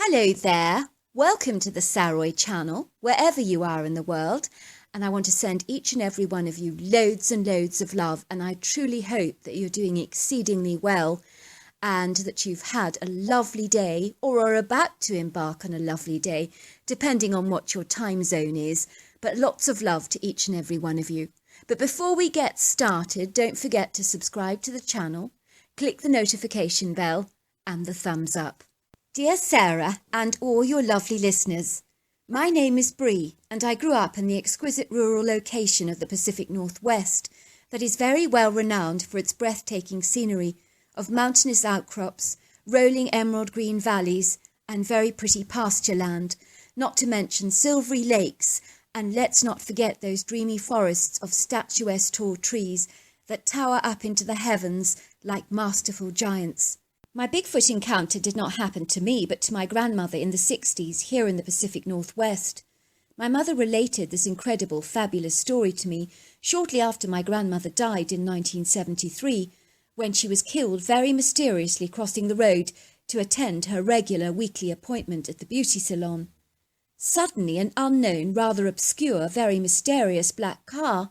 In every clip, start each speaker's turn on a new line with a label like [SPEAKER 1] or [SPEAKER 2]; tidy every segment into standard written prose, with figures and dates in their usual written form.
[SPEAKER 1] Hello there, welcome to the Saroy channel, wherever you are in the world, and I want to send each and every one of you loads and loads of love, and I truly hope that you're doing exceedingly well and that you've had a lovely day or are about to embark on a lovely day, depending on what your time zone is, but lots of love to each and every one of you. But before we get started, don't forget to subscribe to the channel, click the notification bell and the thumbs up. Dear Sarah and all your lovely listeners, my name is Bree and I grew up in the exquisite rural location of the Pacific Northwest that is very well renowned for its breathtaking scenery of mountainous outcrops, rolling emerald green valleys and very pretty pasture land, not to mention silvery lakes, and let's not forget those dreamy forests of statuesque tall trees that tower up into the heavens like masterful giants. My Bigfoot encounter did not happen to me, but to my grandmother in the 60s here in the Pacific Northwest. My mother related this incredible, fabulous story to me shortly after my grandmother died in 1973, when she was killed very mysteriously crossing the road to attend her regular weekly appointment at the beauty salon. Suddenly, an unknown, rather obscure, very mysterious black car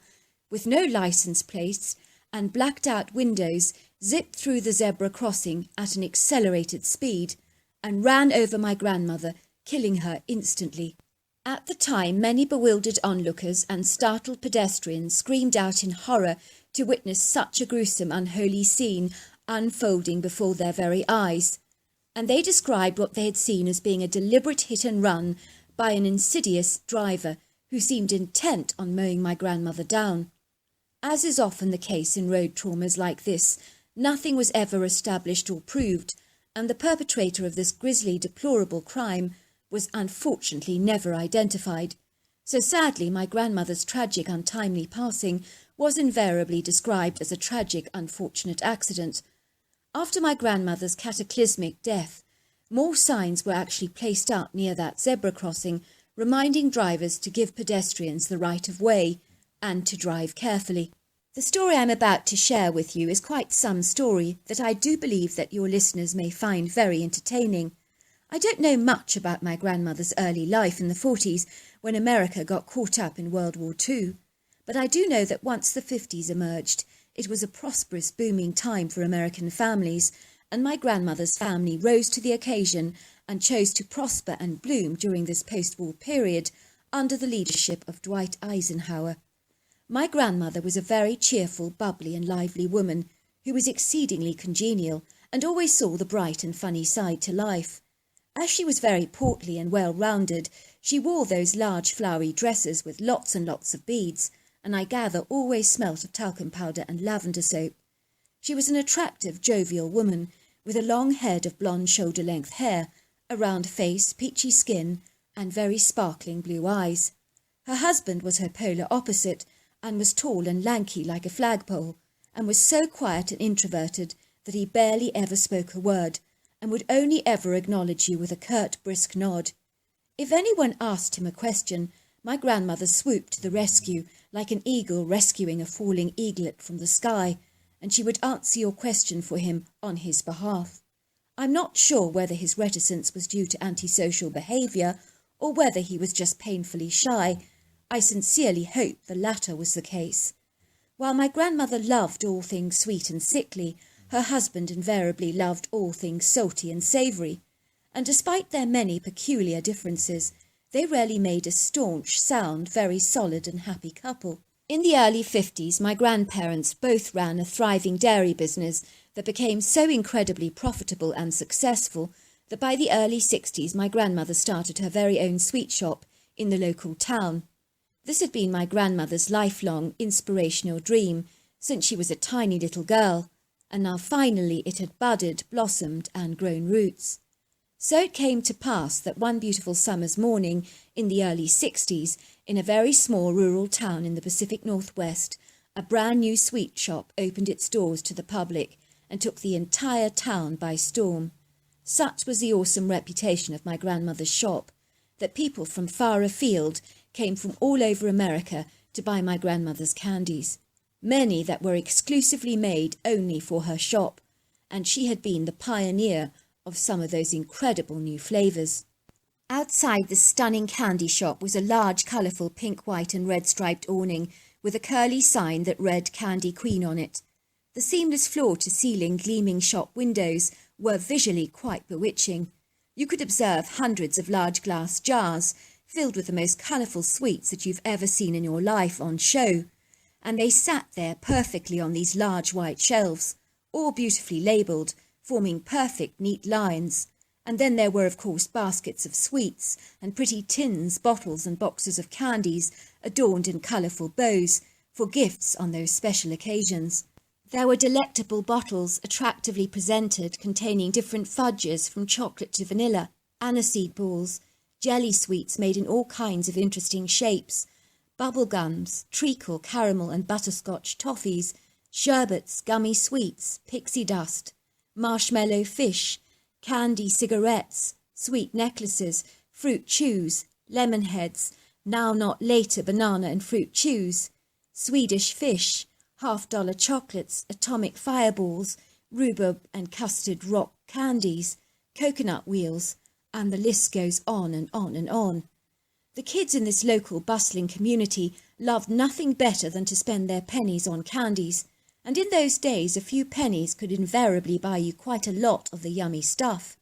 [SPEAKER 1] with no license plates and blacked out windows zipped through the zebra crossing at an accelerated speed and ran over my grandmother, killing her instantly. At the time, many bewildered onlookers and startled pedestrians screamed out in horror to witness such a gruesome, unholy scene unfolding before their very eyes, and they described what they had seen as being a deliberate hit and run by an insidious driver who seemed intent on mowing my grandmother down. As is often the case in road traumas like this, nothing was ever established or proved, and the perpetrator of this grisly, deplorable crime was unfortunately never identified. So sadly, my grandmother's tragic, untimely passing was invariably described as a tragic, unfortunate accident. After my grandmother's cataclysmic death, more signs were actually placed up near that zebra crossing, reminding drivers to give pedestrians the right of way and to drive carefully. The story I'm about to share with you is quite some story that I do believe that your listeners may find very entertaining. I don't know much about my grandmother's early life in the 40s when America got caught up in World War II, but I do know that once the 50s emerged, it was a prosperous, booming time for American families, and my grandmother's family rose to the occasion and chose to prosper and bloom during this post-war period under the leadership of Dwight Eisenhower. My grandmother was a very cheerful, bubbly and lively woman who was exceedingly congenial and always saw the bright and funny side to life. As she was very portly and well-rounded, she wore those large flowery dresses with lots and lots of beads, and I gather always smelt of talcum powder and lavender soap. She was an attractive, jovial woman with a long head of blonde shoulder-length hair, a round face, peachy skin and very sparkling blue eyes. Her husband was her polar opposite, and was tall and lanky like a flagpole, and was so quiet and introverted that he barely ever spoke a word, and would only ever acknowledge you with a curt, brisk nod. If anyone asked him a question, my grandmother swooped to the rescue like an eagle rescuing a falling eaglet from the sky, and she would answer your question for him on his behalf. I'm not sure whether his reticence was due to antisocial behaviour or whether he was just painfully shy. I sincerely hope the latter was the case. While my grandmother loved all things sweet and sickly, her husband invariably loved all things salty and savoury, and despite their many peculiar differences, they rarely made a staunch, sound, very solid and happy couple. In the early 50s, my grandparents both ran a thriving dairy business that became so incredibly profitable and successful that by the early 60s my grandmother started her very own sweet shop in the local town. This had been my grandmother's lifelong inspirational dream since she was a tiny little girl, and now finally it had budded, blossomed and grown roots. So it came to pass that one beautiful summer's morning in the early 60s, in a very small rural town in the Pacific Northwest, a brand new sweet shop opened its doors to the public and took the entire town by storm. Such was the awesome reputation of my grandmother's shop that people from far afield came from all over America to buy my grandmother's candies, many that were exclusively made only for her shop, and she had been the pioneer of some of those incredible new flavours. Outside the stunning candy shop was a large, colourful pink, white and red striped awning with a curly sign that read Candy Queen on it. The seamless floor-to-ceiling gleaming shop windows were visually quite bewitching. You could observe hundreds of large glass jars filled with the most colourful sweets that you've ever seen in your life on show, and they sat there perfectly on these large white shelves, all beautifully labelled, forming perfect neat lines. And then there were, of course, baskets of sweets and pretty tins, bottles and boxes of candies adorned in colourful bows for gifts on those special occasions. There were delectable bottles attractively presented containing different fudges from chocolate to vanilla, aniseed balls, jelly sweets made in all kinds of interesting shapes, bubble gums, treacle, caramel and butterscotch toffees, sherbets, gummy sweets, pixie dust, marshmallow fish, candy cigarettes, sweet necklaces, fruit chews, lemon heads, now not later banana and fruit chews, Swedish fish, $half chocolates, atomic fireballs, rhubarb and custard rock candies, coconut wheels, and the list goes on and on and on. The kids in this local bustling community loved nothing better than to spend their pennies on candies, and in those days a few pennies could invariably buy you quite a lot of the yummy stuff.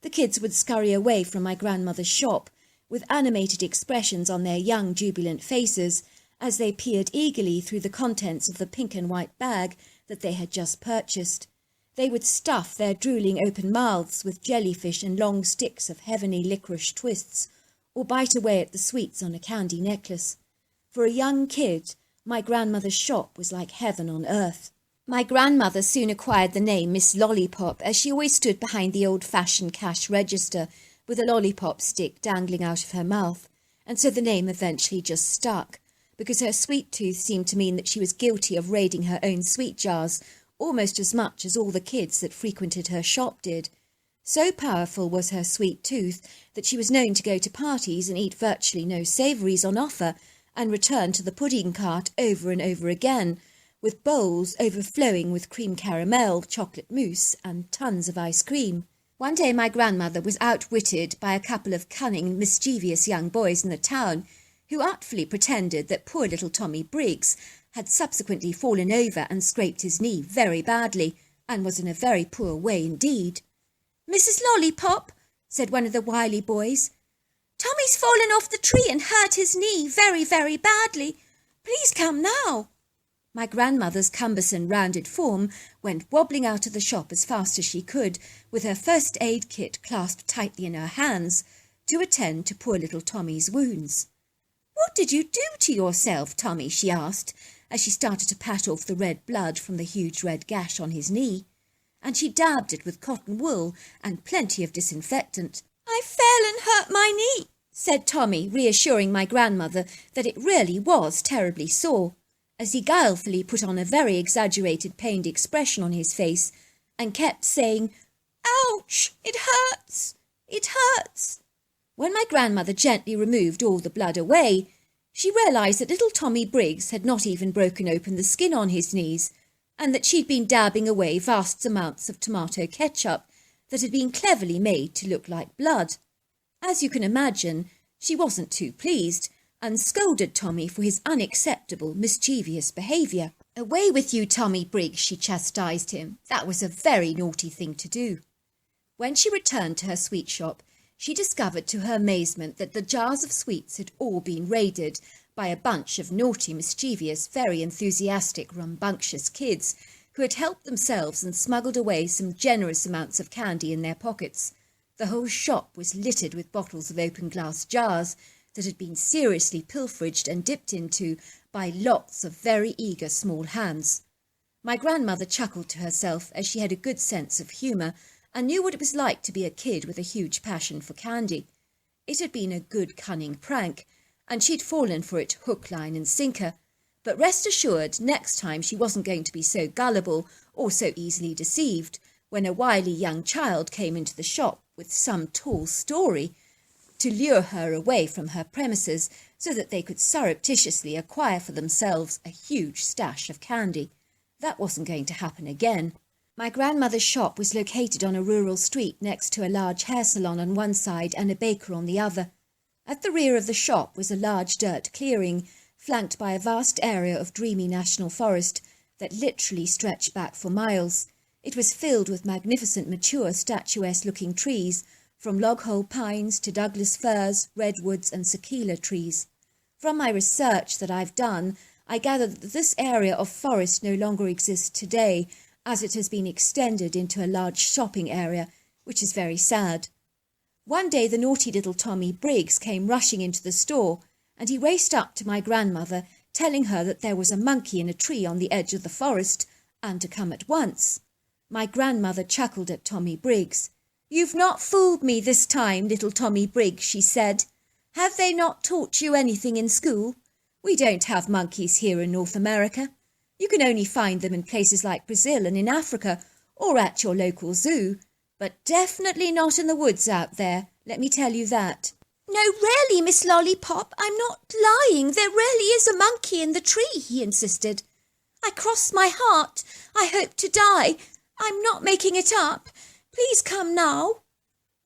[SPEAKER 1] The kids would scurry away from my grandmother's shop with animated expressions on their young jubilant faces as they peered eagerly through the contents of the pink and white bag that they had just purchased. They would stuff their drooling open mouths with jellyfish and long sticks of heavenly licorice twists, or bite away at the sweets on a candy necklace. For a young kid, my grandmother's shop was like heaven on earth. My grandmother soon acquired the name Miss Lollipop, as she always stood behind the old-fashioned cash register with a lollipop stick dangling out of her mouth, and so the name eventually just stuck, because her sweet tooth seemed to mean that she was guilty of raiding her own sweet jars almost as much as all the kids that frequented her shop did. So powerful was her sweet tooth that she was known to go to parties and eat virtually no savouries on offer and return to the pudding cart over and over again, with bowls overflowing with cream caramel, chocolate mousse and tons of ice cream. One day my grandmother was outwitted by a couple of cunning, mischievous young boys in the town who artfully pretended that poor little Tommy Briggs had subsequently fallen over and scraped his knee very badly and was in a very poor way indeed. "Mrs. Lollipop," said one of the wily boys, "Tommy's fallen off the tree and hurt his knee very, very badly. Please come now." My grandmother's cumbersome rounded form went wobbling out of the shop as fast as she could, with her first aid kit clasped tightly in her hands, to attend to poor little Tommy's wounds. "What did you do to yourself, Tommy?" she asked, as she started to pat off the red blood from the huge red gash on his knee, and she dabbed it with cotton wool and plenty of disinfectant. "I fell and hurt my knee," said Tommy, reassuring my grandmother that it really was terribly sore, as he guilefully put on a very exaggerated pained expression on his face and kept saying, "Ouch! It hurts! It hurts!" When my grandmother gently removed all the blood away, she realised that little Tommy Briggs had not even broken open the skin on his knees, and that she'd been dabbing away vast amounts of tomato ketchup that had been cleverly made to look like blood. As you can imagine, she wasn't too pleased, and scolded Tommy for his unacceptable, mischievous behaviour. "Away with you, Tommy Briggs," she chastised him. "That was a very naughty thing to do." When she returned to her sweet shop, she discovered to her amazement that the jars of sweets had all been raided by a bunch of naughty, mischievous, very enthusiastic, rambunctious kids who had helped themselves and smuggled away some generous amounts of candy in their pockets. The whole shop was littered with bottles of open glass jars that had been seriously pilferaged and dipped into by lots of very eager small hands. My grandmother chuckled to herself, as she had a good sense of humour and knew what it was like to be a kid with a huge passion for candy. It had been a good cunning prank, and she'd fallen for it hook, line and sinker, but rest assured next time she wasn't going to be so gullible or so easily deceived when a wily young child came into the shop with some tall story to lure her away from her premises so that they could surreptitiously acquire for themselves a huge stash of candy. That wasn't going to happen again. My grandmother's shop was located on a rural street next to a large hair salon on one side and a baker on the other. At the rear of the shop was a large dirt clearing, flanked by a vast area of dreamy national forest that literally stretched back for miles. It was filled with magnificent mature statuesque-looking trees, from log-hole pines to Douglas firs, redwoods and sakila trees. From my research that I've done, I gather that this area of forest no longer exists today, as it has been extended into a large shopping area, which is very sad. One day the naughty little Tommy Briggs came rushing into the store, and he raced up to my grandmother, telling her that there was a monkey in a tree on the edge of the forest, and to come at once. My grandmother chuckled at Tommy Briggs. "You've not fooled me this time, little Tommy Briggs," she said. "Have they not taught you anything in school? We don't have monkeys here in North America. You can only find them in places like Brazil and in Africa, or at your local zoo, but definitely not in the woods out there, let me tell you that." "No, really, Miss Lollipop, I'm not lying. There really is a monkey in the tree," he insisted. "I cross my heart. I hope to die. I'm not making it up. Please come now."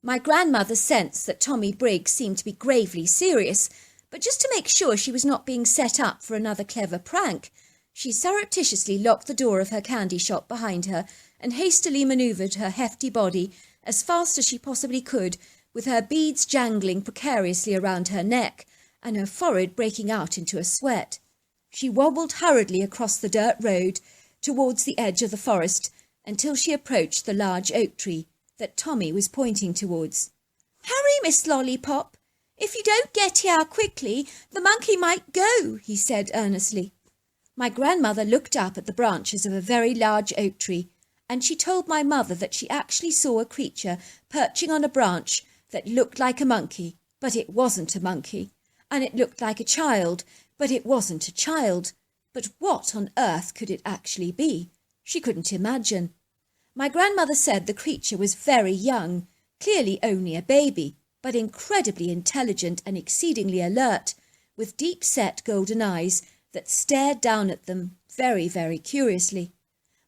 [SPEAKER 1] My grandmother sensed that Tommy Briggs seemed to be gravely serious, but just to make sure she was not being set up for another clever prank, she surreptitiously locked the door of her candy shop behind her and hastily manoeuvred her hefty body as fast as she possibly could, with her beads jangling precariously around her neck and her forehead breaking out into a sweat. She wobbled hurriedly across the dirt road towards the edge of the forest until she approached the large oak tree that Tommy was pointing towards. "Hurry, Miss Lollipop. If you don't get here quickly, the monkey might go," he said earnestly. My grandmother looked up at the branches of a very large oak tree, and she told my mother that she actually saw a creature perching on a branch that looked like a monkey, but it wasn't a monkey, and it looked like a child, but it wasn't a child. But what on earth could it actually be? She couldn't imagine. My grandmother said the creature was very young, clearly only a baby, but incredibly intelligent and exceedingly alert, with deep-set golden eyes that stared down at them very, very curiously.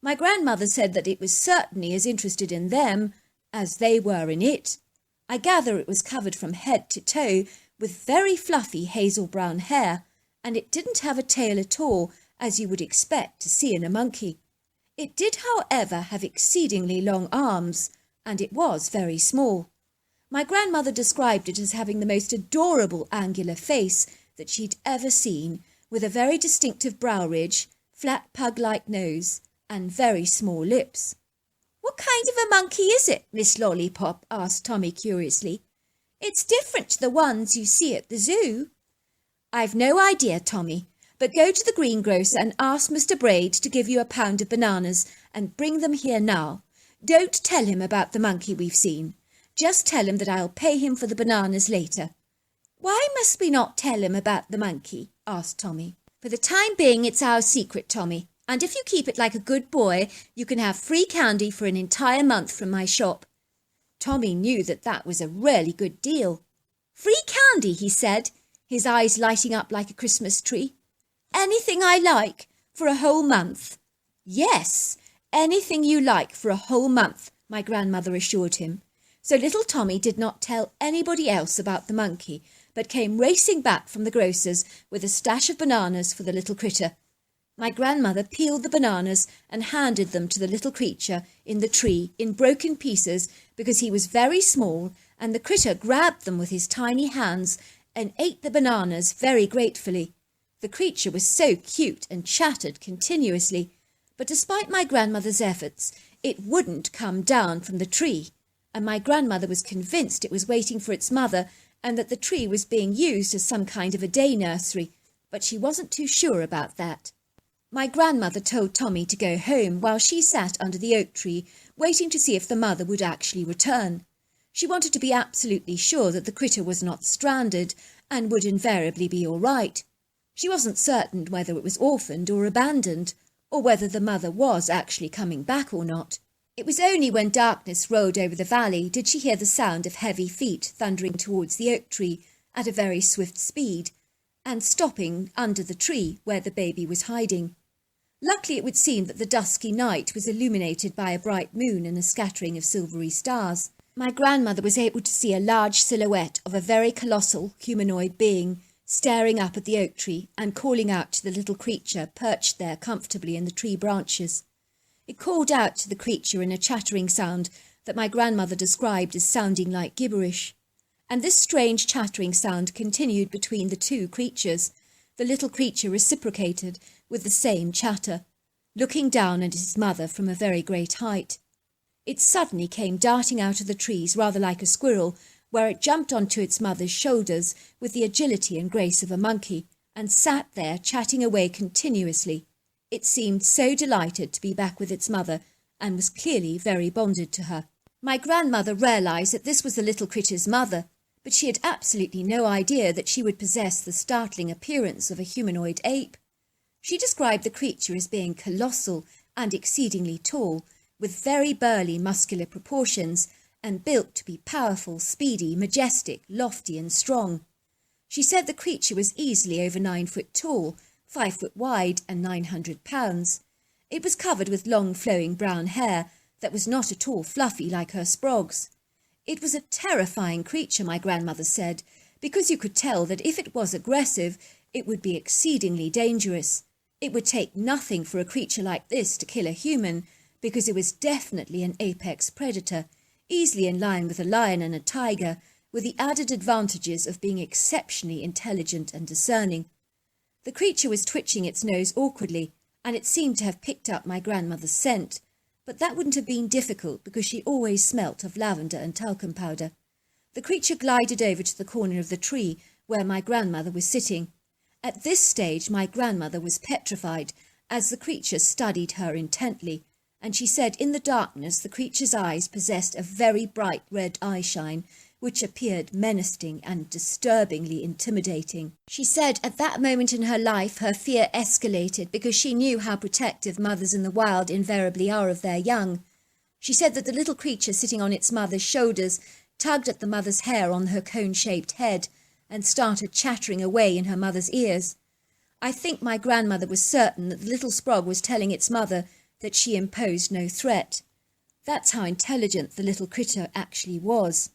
[SPEAKER 1] My grandmother said that it was certainly as interested in them as they were in it. I gather it was covered from head to toe with very fluffy hazel-brown hair, and it didn't have a tail at all, as you would expect to see in a monkey. It did, however, have exceedingly long arms, and it was very small. My grandmother described it as having the most adorable angular face that she'd ever seen, with a very distinctive brow ridge, flat pug-like nose, and very small lips. "What kind of a monkey is it, Miss Lollipop?" asked Tommy curiously. "It's different to the ones you see at the zoo." "I've no idea, Tommy, but go to the greengrocer and ask Mr. Braid to give you a pound of bananas and bring them here now. Don't tell him about the monkey we've seen. Just tell him that I'll pay him for the bananas later." "Why must we not tell him about the monkey?" asked Tommy. "For the time being, it's our secret, Tommy, and if you keep it like a good boy, you can have free candy for an entire month from my shop." Tommy knew that that was a really good deal. "Free candy," he said, his eyes lighting up like a Christmas tree. "Anything I like for a whole month?" "Yes, anything you like for a whole month," my grandmother assured him. So little Tommy did not tell anybody else about the monkey, but came racing back from the grocer's with a stash of bananas for the little critter. My grandmother peeled the bananas and handed them to the little creature in the tree in broken pieces because he was very small, and the critter grabbed them with his tiny hands and ate the bananas very gratefully. The creature was so cute and chattered continuously, but despite my grandmother's efforts, it wouldn't come down from the tree, and my grandmother was convinced it was waiting for its mother and that the tree was being used as some kind of a day nursery, but she wasn't too sure about that. My grandmother told Tommy to go home while she sat under the oak tree, waiting to see if the mother would actually return. She wanted to be absolutely sure that the critter was not stranded and would invariably be all right. She wasn't certain whether it was orphaned or abandoned, or whether the mother was actually coming back or not. It was only when darkness rolled over the valley did she hear the sound of heavy feet thundering towards the oak tree at a very swift speed, and stopping under the tree where the baby was hiding. Luckily it would seem that the dusky night was illuminated by a bright moon and a scattering of silvery stars. My grandmother was able to see a large silhouette of a very colossal humanoid being staring up at the oak tree and calling out to the little creature perched there comfortably in the tree branches. It called out to the creature in a chattering sound that my grandmother described as sounding like gibberish. And this strange chattering sound continued between the two creatures. The little creature reciprocated with the same chatter, looking down at his mother from a very great height. It suddenly came darting out of the trees rather like a squirrel, where it jumped onto its mother's shoulders with the agility and grace of a monkey, and sat there chatting away continuously. It seemed so delighted to be back with its mother, and was clearly very bonded to her. My grandmother realised that this was the little critter's mother, but she had absolutely no idea that she would possess the startling appearance of a humanoid ape. She described the creature as being colossal and exceedingly tall, with very burly muscular proportions, and built to be powerful, speedy, majestic, lofty and strong. She said the creature was easily over 9 foot tall, 5 foot wide and 900 pounds. It was covered with long flowing brown hair that was not at all fluffy like her sprogs. It was a terrifying creature, my grandmother said, because you could tell that if it was aggressive, it would be exceedingly dangerous. It would take nothing for a creature like this to kill a human, because it was definitely an apex predator, easily in line with a lion and a tiger, with the added advantages of being exceptionally intelligent and discerning. The creature was twitching its nose awkwardly, and it seemed to have picked up my grandmother's scent, but that wouldn't have been difficult because she always smelt of lavender and talcum powder. The creature glided over to the corner of the tree where my grandmother was sitting. At this stage my grandmother was petrified, as the creature studied her intently, and she said in the darkness the creature's eyes possessed a very bright red eyeshine, which appeared menacing and disturbingly intimidating. She said at that moment in her life her fear escalated because she knew how protective mothers in the wild invariably are of their young. She said that the little creature sitting on its mother's shoulders tugged at the mother's hair on her cone-shaped head and started chattering away in her mother's ears. I think my grandmother was certain that the little sprog was telling its mother that she imposed no threat. That's how intelligent the little critter actually was.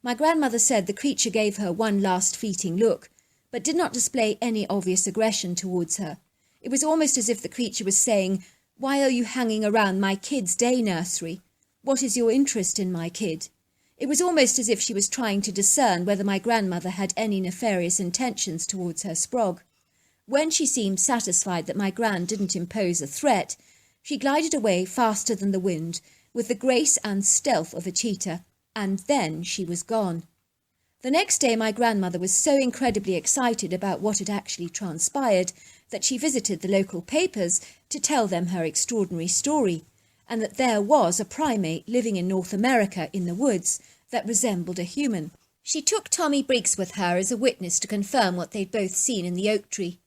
[SPEAKER 1] My grandmother said the creature gave her one last fleeting look, but did not display any obvious aggression towards her. It was almost as if the creature was saying, "Why are you hanging around my kid's day nursery? What is your interest in my kid?" It was almost as if she was trying to discern whether my grandmother had any nefarious intentions towards her sprog. When she seemed satisfied that my gran didn't impose a threat, she glided away faster than the wind, with the grace and stealth of a cheetah, and then she was gone. The next day my grandmother was so incredibly excited about what had actually transpired that she visited the local papers to tell them her extraordinary story, and that there was a primate living in North America in the woods that resembled a human. She took Tommy Briggs with her as a witness to confirm what they'd both seen in the oak tree.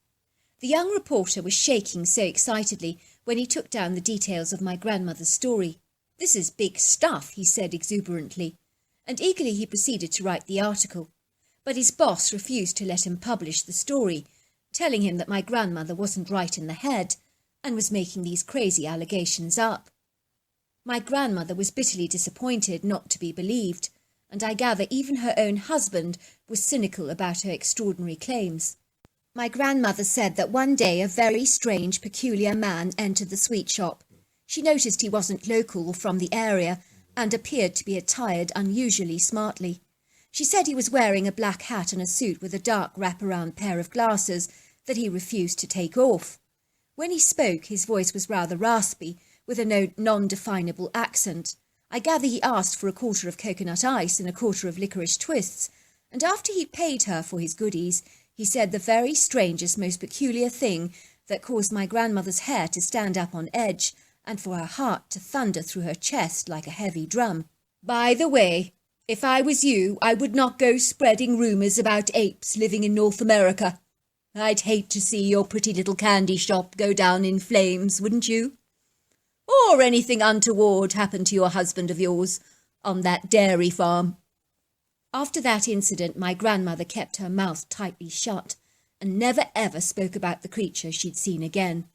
[SPEAKER 1] The young reporter was shaking so excitedly when he took down the details of my grandmother's story. "This is big stuff," he said exuberantly, and eagerly he proceeded to write the article. But his boss refused to let him publish the story, telling him that my grandmother wasn't right in the head and was making these crazy allegations up. My grandmother was bitterly disappointed not to be believed, and I gather even her own husband was cynical about her extraordinary claims. My grandmother said that one day a very strange, peculiar man entered the sweet shop. She noticed he wasn't local or from the area and appeared to be attired unusually smartly. She said he was wearing a black hat and a suit with a dark wraparound pair of glasses that he refused to take off. When he spoke, his voice was rather raspy, with a non-definable accent. I gather he asked for a quarter of coconut ice and a quarter of licorice twists, and after he paid her for his goodies, he said the very strangest, most peculiar thing that caused my grandmother's hair to stand up on edge and for her heart to thunder through her chest like a heavy drum. "By the way, if I was you, I would not go spreading rumours about apes living in North America. I'd hate to see your pretty little candy shop go down in flames, wouldn't you? Or anything untoward happen to your husband of yours on that dairy farm." After that incident, my grandmother kept her mouth tightly shut and never ever spoke about the creature she'd seen again.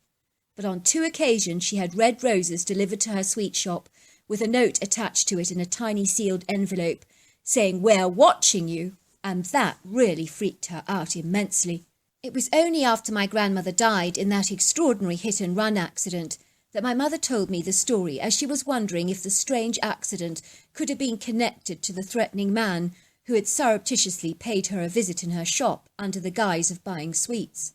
[SPEAKER 1] but on 2 occasions she had red roses delivered to her sweet shop with a note attached to it in a tiny sealed envelope saying, "We're watching you," and that really freaked her out immensely. It was only after my grandmother died in that extraordinary hit-and-run accident that my mother told me the story, as she was wondering if the strange accident could have been connected to the threatening man who had surreptitiously paid her a visit in her shop under the guise of buying sweets.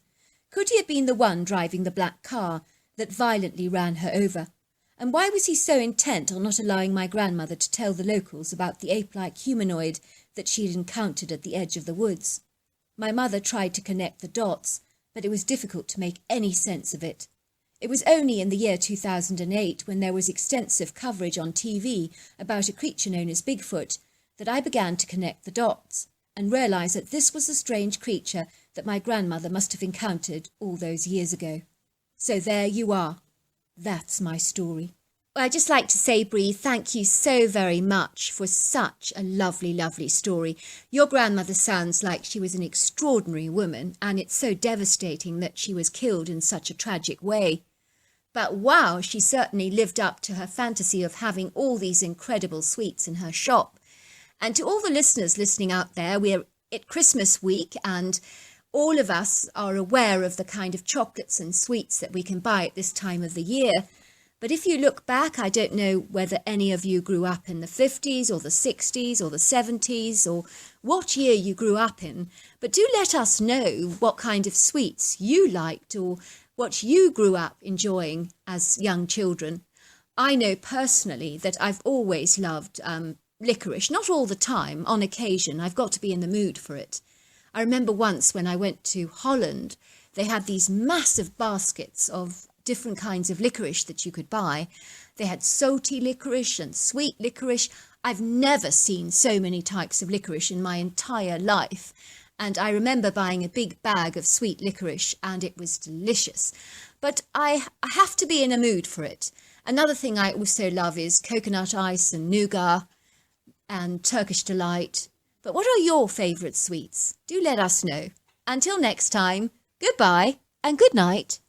[SPEAKER 1] Could he have been the one driving the black car that violently ran her over? And why was he so intent on not allowing my grandmother to tell the locals about the ape-like humanoid that she had encountered at the edge of the woods? My mother tried to connect the dots, but it was difficult to make any sense of it. It was only in the year 2008, when there was extensive coverage on TV about a creature known as Bigfoot, that I began to connect the dots and realise that this was the strange creature that my grandmother must have encountered all those years ago. So there you are. That's my story. Well, I'd just like to say, Bree, thank you so very much for such a lovely, lovely story. Your grandmother sounds like she was an extraordinary woman, and it's so devastating that she was killed in such a tragic way. But wow, she certainly lived up to her fantasy of having all these incredible sweets in her shop. And to all the listeners listening out there, we're at Christmas week, and all of us are aware of the kind of chocolates and sweets that we can buy at this time of the year. But if you look back, I don't know whether any of you grew up in the 50s or the 60s or the 70s or what year you grew up in, but do let us know what kind of sweets you liked or what you grew up enjoying as young children. I know personally that I've always loved licorice, not all the time, on occasion. I've got to be in the mood for it. I remember once when I went to Holland, they had these massive baskets of different kinds of licorice that you could buy. They had salty licorice and sweet licorice. I've never seen so many types of licorice in my entire life. And I remember buying a big bag of sweet licorice, and it was delicious. But I have to be in a mood for it. Another thing I also love is coconut ice and nougat and Turkish delight. But what are your favourite sweets? Do let us know. Until next time, goodbye and good night.